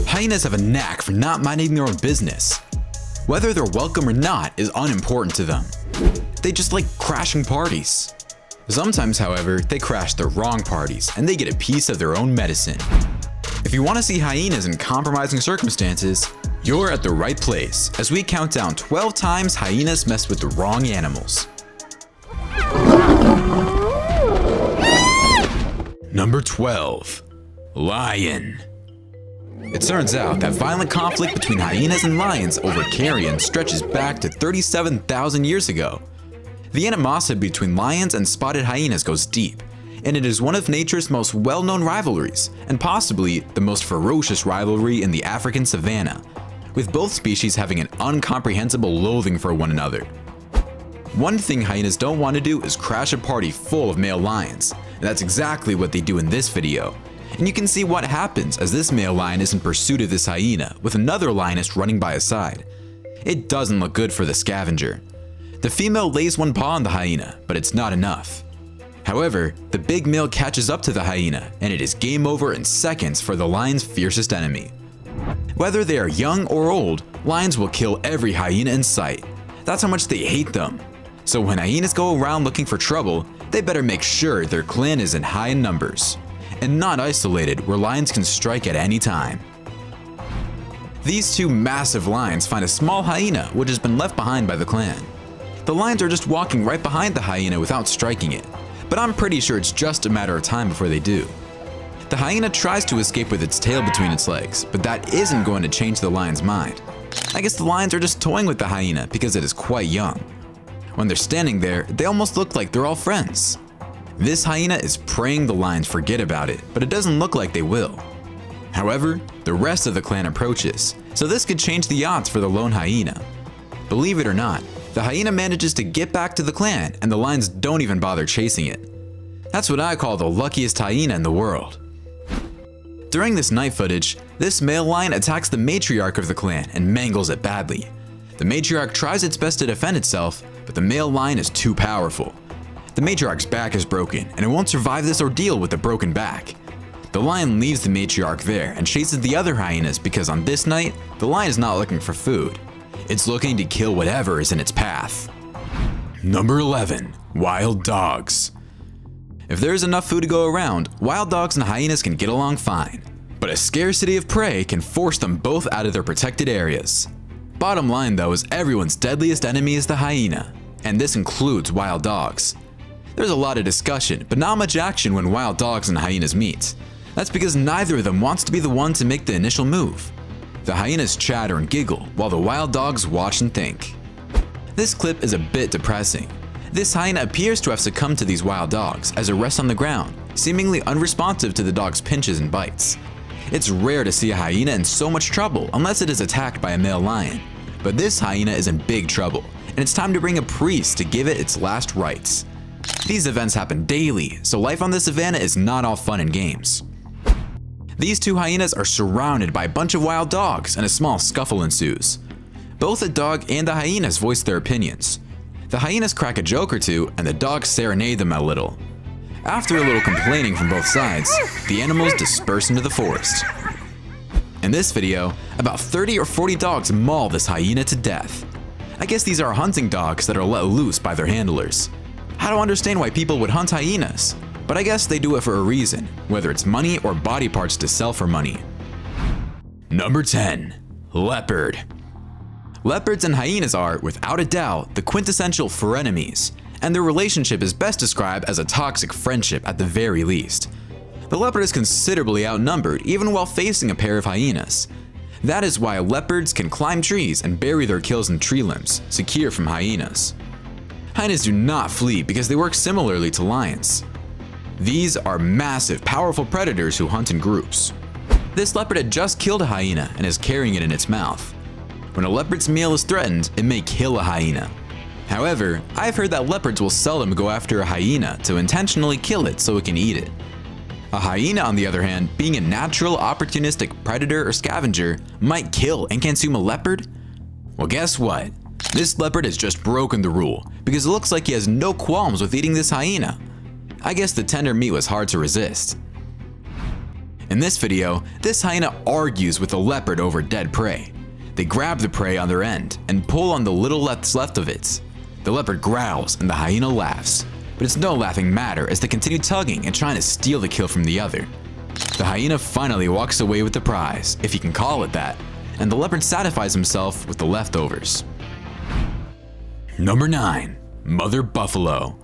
Hyenas have a knack for not minding their own business. Whether they're welcome or not is unimportant to them. They just like crashing parties. Sometimes, however, they crash the wrong parties and they get a piece of their own medicine. If you want to see hyenas in compromising circumstances, you're at the right place as we count down 12 times hyenas messed with the wrong animals. Number 12. Lion. It turns out that violent conflict between hyenas and lions over carrion stretches back to 37,000 years ago. The animosity between lions and spotted hyenas goes deep, and it is one of nature's most well-known rivalries, and possibly the most ferocious rivalry in the African savanna, with both species having an incomprehensible loathing for one another. One thing hyenas don't want to do is crash a party full of male lions, and that's exactly what they do in this video. And you can see what happens as this male lion is in pursuit of this hyena, with another lioness running by his side. It doesn't look good for the scavenger. The female lays one paw on the hyena, but it's not enough. However, the big male catches up to the hyena, and it is game over in seconds for the lion's fiercest enemy. Whether they are young or old, lions will kill every hyena in sight. That's how much they hate them. So when hyenas go around looking for trouble, they better make sure their clan is in high numbers, and not isolated where lions can strike at any time. These two massive lions find a small hyena which has been left behind by the clan. The lions are just walking right behind the hyena without striking it, but I'm pretty sure it's just a matter of time before they do. The hyena tries to escape with its tail between its legs, but that isn't going to change the lion's mind. I guess the lions are just toying with the hyena because it is quite young. When they're standing there, they almost look like they're all friends. This hyena is praying the lions forget about it, but it doesn't look like they will. However, the rest of the clan approaches, so this could change the odds for the lone hyena. Believe it or not, the hyena manages to get back to the clan and the lions don't even bother chasing it. That's what I call the luckiest hyena in the world. During this night footage, this male lion attacks the matriarch of the clan and mangles it badly. The matriarch tries its best to defend itself, but the male lion is too powerful. The matriarch's back is broken, and it won't survive this ordeal with a broken back. The lion leaves the matriarch there and chases the other hyenas because on this night, the lion is not looking for food. It's looking to kill whatever is in its path. Number 11. Wild dogs. If there is enough food to go around, wild dogs and hyenas can get along fine. But a scarcity of prey can force them both out of their protected areas. Bottom line though is everyone's deadliest enemy is the hyena, and this includes wild dogs. There's a lot of discussion, but not much action when wild dogs and hyenas meet. That's because neither of them wants to be the one to make the initial move. The hyenas chatter and giggle, while the wild dogs watch and think. This clip is a bit depressing. This hyena appears to have succumbed to these wild dogs as it rests on the ground, seemingly unresponsive to the dog's pinches and bites. It's rare to see a hyena in so much trouble unless it is attacked by a male lion. But this hyena is in big trouble, and it's time to bring a priest to give it its last rites. These events happen daily, so life on the savannah is not all fun and games. These two hyenas are surrounded by a bunch of wild dogs and a small scuffle ensues. Both the dog and the hyenas voice their opinions. The hyenas crack a joke or two and the dogs serenade them a little. After a little complaining from both sides, the animals disperse into the forest. In this video, about 30 or 40 dogs maul this hyena to death. I guess these are hunting dogs that are let loose by their handlers. I don't understand why people would hunt hyenas, but I guess they do it for a reason, whether it's money or body parts to sell for money. Number 10. Leopard. Leopards and hyenas are, without a doubt, the quintessential frenemies, and their relationship is best described as a toxic friendship at the very least. The leopard is considerably outnumbered even while facing a pair of hyenas. That is why leopards can climb trees and bury their kills in tree limbs, secure from hyenas. Hyenas do not flee because they work similarly to lions. These are massive, powerful predators who hunt in groups. This leopard had just killed a hyena and is carrying it in its mouth. When a leopard's meal is threatened, it may kill a hyena. However, I've heard that leopards will seldom go after a hyena to intentionally kill it so it can eat it. A hyena, on the other hand, being a natural opportunistic predator or scavenger, might kill and consume a leopard? Well, guess what? This leopard has just broken the rule because it looks like he has no qualms with eating this hyena. I guess the tender meat was hard to resist. In this video, this hyena argues with the leopard over dead prey. They grab the prey on their end and pull on the little that's left of it. The leopard growls and the hyena laughs, but it's no laughing matter as they continue tugging and trying to steal the kill from the other. The hyena finally walks away with the prize, if you can call it that, and the leopard satisfies himself with the leftovers. Number 9. Mother Buffalo.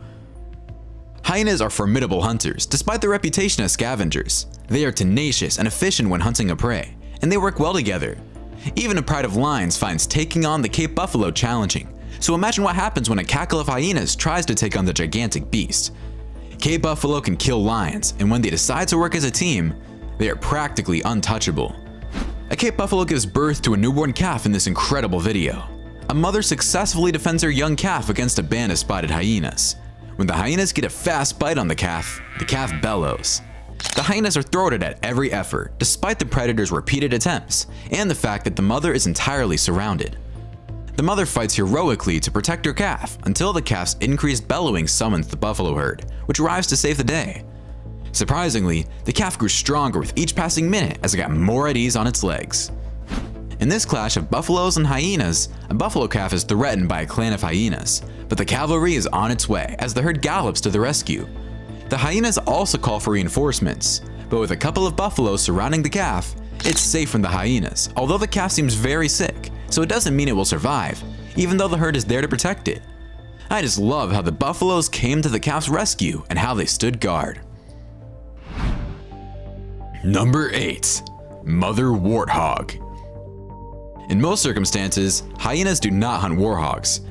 Hyenas are formidable hunters, despite their reputation as scavengers. They are tenacious and efficient when hunting a prey, and they work well together. Even a pride of lions finds taking on the Cape buffalo challenging, so imagine what happens when a cackle of hyenas tries to take on the gigantic beast. Cape buffalo can kill lions, and when they decide to work as a team, they are practically untouchable. A Cape buffalo gives birth to a newborn calf in this incredible video. A mother successfully defends her young calf against a band of spotted hyenas. When the hyenas get a fast bite on the calf bellows. The hyenas are thwarted at every effort, despite the predator's repeated attempts, and the fact that the mother is entirely surrounded. The mother fights heroically to protect her calf until the calf's increased bellowing summons the buffalo herd, which arrives to save the day. Surprisingly, the calf grew stronger with each passing minute as it got more at ease on its legs. In this clash of buffaloes and hyenas, a buffalo calf is threatened by a clan of hyenas, but the cavalry is on its way as the herd gallops to the rescue. The hyenas also call for reinforcements, but with a couple of buffaloes surrounding the calf, it's safe from the hyenas, although the calf seems very sick, so it doesn't mean it will survive, even though the herd is there to protect it. I just love how the buffaloes came to the calf's rescue and how they stood guard. Number 8. Mother Warthog. In most circumstances, hyenas do not hunt warhogs.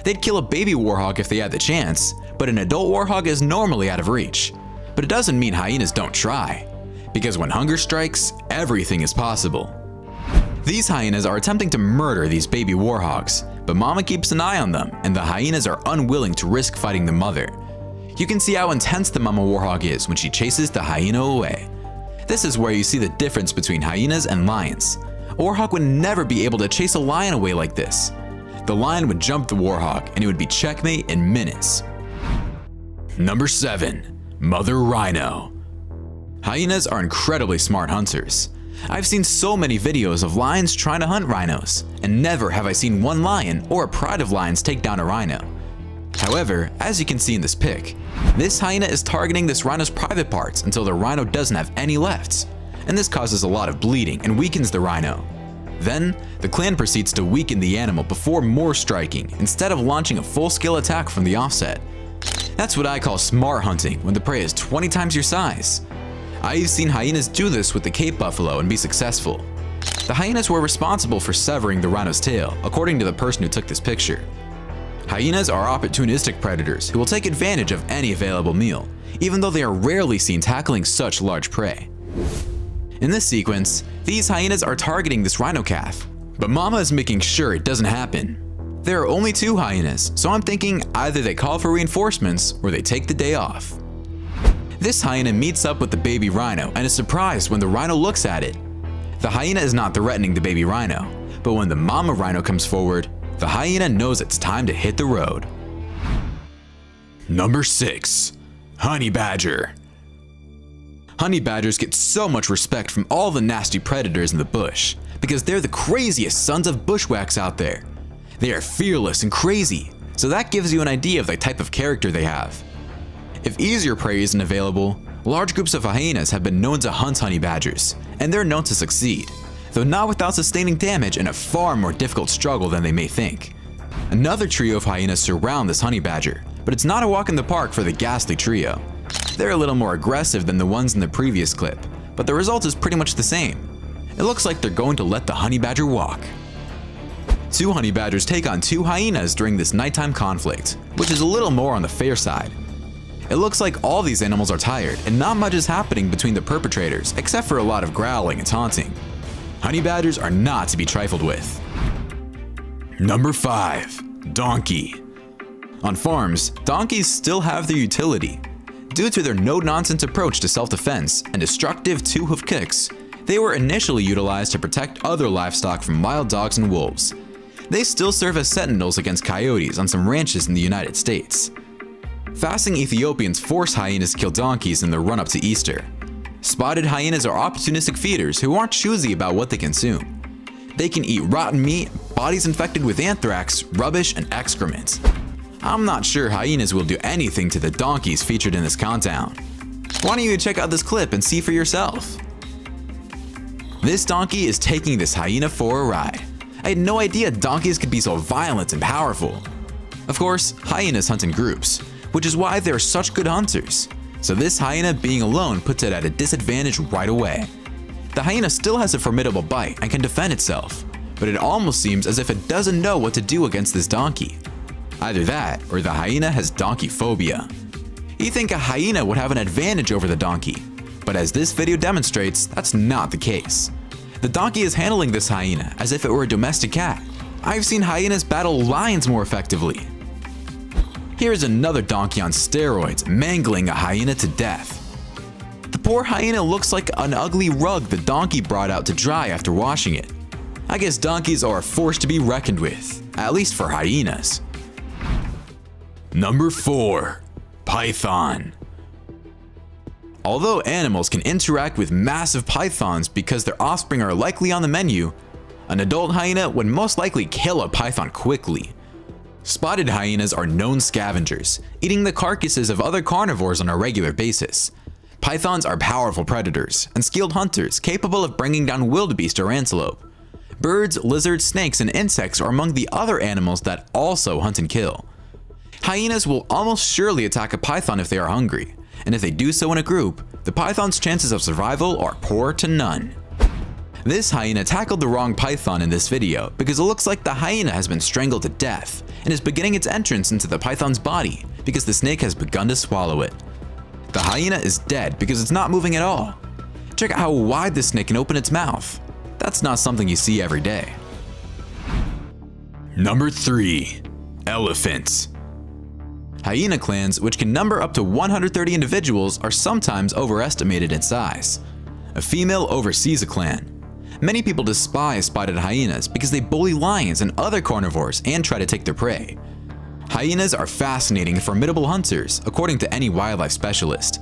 They'd kill a baby warhog if they had the chance, but an adult warhog is normally out of reach. But it doesn't mean hyenas don't try, because when hunger strikes, everything is possible. These hyenas are attempting to murder these baby warhogs, but mama keeps an eye on them, and the hyenas are unwilling to risk fighting the mother. You can see how intense the mama warhog is when she chases the hyena away. This is where you see the difference between hyenas and lions. A warhog would never be able to chase a lion away like this. The lion would jump the warhog and it would be checkmate in minutes. Number 7. Mother Rhino. Hyenas are incredibly smart hunters. I've seen so many videos of lions trying to hunt rhinos, and never have I seen one lion or a pride of lions take down a rhino. However, as you can see in this pic, this hyena is targeting this rhino's private parts until the rhino doesn't have any left, and this causes a lot of bleeding and weakens the rhino. Then, the clan proceeds to weaken the animal before more striking, instead of launching a full-scale attack from the offset. That's what I call smart hunting when the prey is 20 times your size. I've seen hyenas do this with the Cape buffalo and be successful. The hyenas were responsible for severing the rhino's tail, according to the person who took this picture. Hyenas are opportunistic predators who will take advantage of any available meal, even though they are rarely seen tackling such large prey. In this sequence, these hyenas are targeting this rhino calf, but mama is making sure it doesn't happen. There are only 2 hyenas, so I'm thinking either they call for reinforcements or they take the day off. This hyena meets up with the baby rhino and is surprised when the rhino looks at it. The hyena is not threatening the baby rhino, but when the mama rhino comes forward, the hyena knows it's time to hit the road. Number 6. Honey Badger. Honey badgers get so much respect from all the nasty predators in the bush because they're the craziest sons of bushwhacks out there. They are fearless and crazy, so that gives you an idea of the type of character they have. If easier prey isn't available, large groups of hyenas have been known to hunt honey badgers, and they're known to succeed, though not without sustaining damage in a far more difficult struggle than they may think. Another trio of hyenas surround this honey badger, but it's not a walk in the park for the ghastly trio. They're a little more aggressive than the ones in the previous clip, but the result is pretty much the same. It looks like they're going to let the honey badger walk. 2 honey badgers take on 2 hyenas during this nighttime conflict, which is a little more on the fair side. It looks like all these animals are tired and not much is happening between the perpetrators except for a lot of growling and taunting. Honey badgers are not to be trifled with. Number 5. Donkey. On farms, donkeys still have their utility. Due to their no-nonsense approach to self-defense and destructive 2-hoof kicks, they were initially utilized to protect other livestock from wild dogs and wolves. They still serve as sentinels against coyotes on some ranches in the United States. Fasting Ethiopians force hyenas to kill donkeys in the run-up to Easter. Spotted hyenas are opportunistic feeders who aren't choosy about what they consume. They can eat rotten meat, bodies infected with anthrax, rubbish, and excrement. I'm not sure hyenas will do anything to the donkeys featured in this countdown. Why don't you check out this clip and see for yourself? This donkey is taking this hyena for a ride. I had no idea donkeys could be so violent and powerful. Of course, hyenas hunt in groups, which is why they're such good hunters. So this hyena being alone puts it at a disadvantage right away. The hyena still has a formidable bite and can defend itself, but it almost seems as if it doesn't know what to do against this donkey. Either that, or the hyena has donkey phobia. You'd think a hyena would have an advantage over the donkey, but as this video demonstrates, that's not the case. The donkey is handling this hyena as if it were a domestic cat. I've seen hyenas battle lions more effectively. Here's another donkey on steroids mangling a hyena to death. The poor hyena looks like an ugly rug the donkey brought out to dry after washing it. I guess donkeys are a force to be reckoned with, at least for hyenas. Number 4. Python. Although animals can interact with massive pythons because their offspring are likely on the menu, an adult hyena would most likely kill a python quickly. Spotted hyenas are known scavengers, eating the carcasses of other carnivores on a regular basis. Pythons are powerful predators and skilled hunters capable of bringing down wildebeest or antelope. Birds, lizards, snakes, and insects are among the other animals that also hunt and kill. Hyenas will almost surely attack a python if they are hungry, and if they do so in a group, the python's chances of survival are poor to none. This hyena tackled the wrong python in this video because it looks like the hyena has been strangled to death and is beginning its entrance into the python's body because the snake has begun to swallow it. The hyena is dead because it's not moving at all. Check out how wide the snake can open its mouth. That's not something you see every day. Number 3. Elephants. Hyena clans, which can number up to 130 individuals, are sometimes overestimated in size. A female oversees a clan. Many people despise spotted hyenas because they bully lions and other carnivores and try to take their prey. Hyenas are fascinating and formidable hunters, according to any wildlife specialist.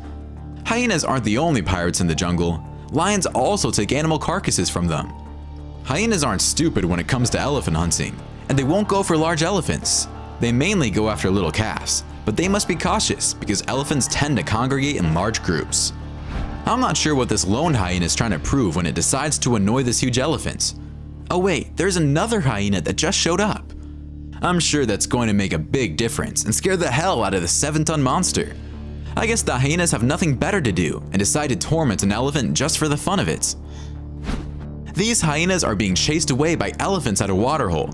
Hyenas aren't the only pirates in the jungle. Lions also take animal carcasses from them. Hyenas aren't stupid when it comes to elephant hunting, and they won't go for large elephants. They mainly go after little calves, but they must be cautious because elephants tend to congregate in large groups. I'm not sure what this lone hyena is trying to prove when it decides to annoy this huge elephant. Oh wait, there's another hyena that just showed up. I'm sure that's going to make a big difference and scare the hell out of the 7-ton monster. I guess the hyenas have nothing better to do and decide to torment an elephant just for the fun of it. These hyenas are being chased away by elephants at a waterhole.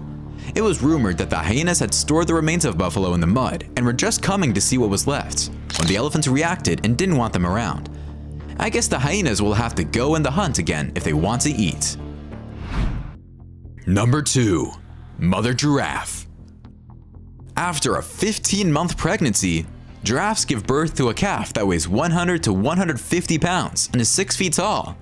It was rumored that the hyenas had stored the remains of buffalo in the mud and were just coming to see what was left, when the elephants reacted and didn't want them around. I guess the hyenas will have to go in the hunt again if they want to eat. Number 2. Mother giraffe. After a 15-month pregnancy, giraffes give birth to a calf that weighs 100 to 150 pounds and is 6 feet tall.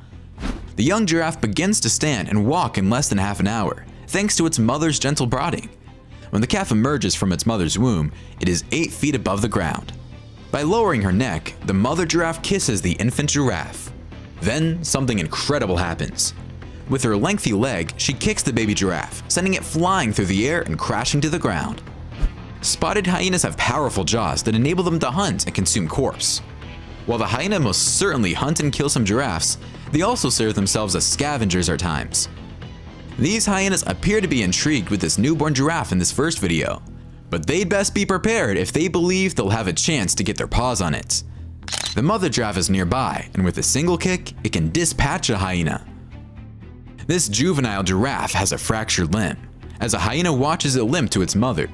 The young giraffe begins to stand and walk in less than half an hour, thanks to its mother's gentle prodding. When the calf emerges from its mother's womb, it is 8 feet above the ground. By lowering her neck, the mother giraffe kisses the infant giraffe. Then, something incredible happens. With her lengthy leg, she kicks the baby giraffe, sending it flying through the air and crashing to the ground. Spotted hyenas have powerful jaws that enable them to hunt and consume corpse. While the hyena most certainly hunt and kill some giraffes, they also serve themselves as scavengers at times. These hyenas appear to be intrigued with this newborn giraffe in this first video, but they'd best be prepared if they believe they'll have a chance to get their paws on it. The mother giraffe is nearby, and with a single kick, it can dispatch a hyena. This juvenile giraffe has a fractured limb, as a hyena watches it limp to its mother.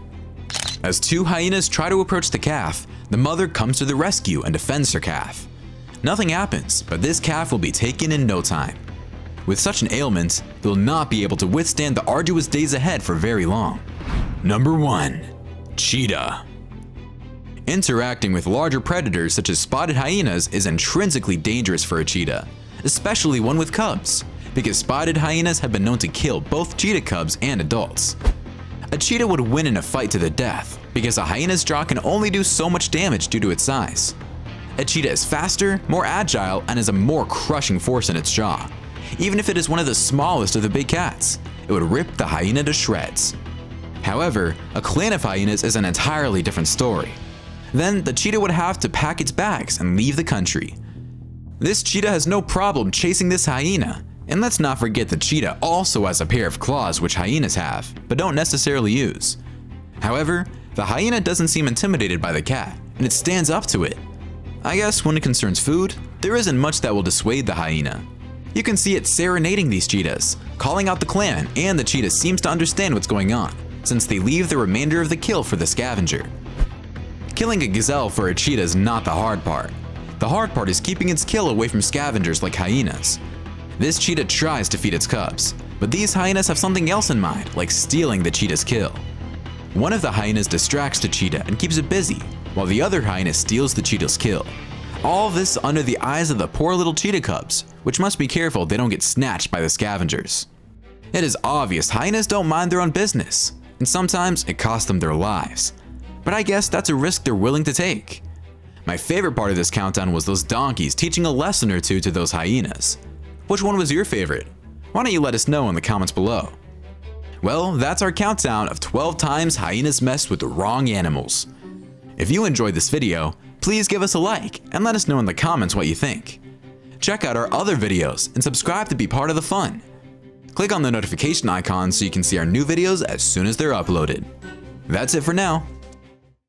As 2 hyenas try to approach the calf, the mother comes to the rescue and defends her calf. Nothing happens, but this calf will be taken in no time. With such an ailment, they'll not be able to withstand the arduous days ahead for very long. Number 1. Cheetah. Interacting with larger predators such as spotted hyenas is intrinsically dangerous for a cheetah, especially one with cubs, because spotted hyenas have been known to kill both cheetah cubs and adults. A cheetah would win in a fight to the death because a hyena's jaw can only do so much damage due to its size. A cheetah is faster, more agile, and has a more crushing force in its jaw. Even if it is one of the smallest of the big cats, it would rip the hyena to shreds. However, a clan of hyenas is an entirely different story. Then the cheetah would have to pack its bags and leave the country. This cheetah has no problem chasing this hyena, and let's not forget the cheetah also has a pair of claws which hyenas have, but don't necessarily use. However, the hyena doesn't seem intimidated by the cat, and it stands up to it. I guess when it concerns food, there isn't much that will dissuade the hyena. You can see it serenading these cheetahs, calling out the clan, and the cheetah seems to understand what's going on, since they leave the remainder of the kill for the scavenger. Killing a gazelle for a cheetah is not the hard part. The hard part is keeping its kill away from scavengers like hyenas. This cheetah tries to feed its cubs, but these hyenas have something else in mind, like stealing the cheetah's kill. One of the hyenas distracts the cheetah and keeps it busy, while the other hyena steals the cheetah's kill. All this under the eyes of the poor little cheetah cubs, which must be careful they don't get snatched by the scavengers. It is obvious hyenas don't mind their own business, and sometimes it costs them their lives. But I guess that's a risk they're willing to take. My favorite part of this countdown was those donkeys teaching a lesson or two to those hyenas. Which one was your favorite? Why don't you let us know in the comments below. Well, that's our countdown of 12 times hyenas messed with the wrong animals. If you enjoyed this video, please give us a like and let us know in the comments what you think. Check out our other videos and subscribe to be part of the fun. Click on the notification icon so you can see our new videos as soon as they're uploaded. That's it for now.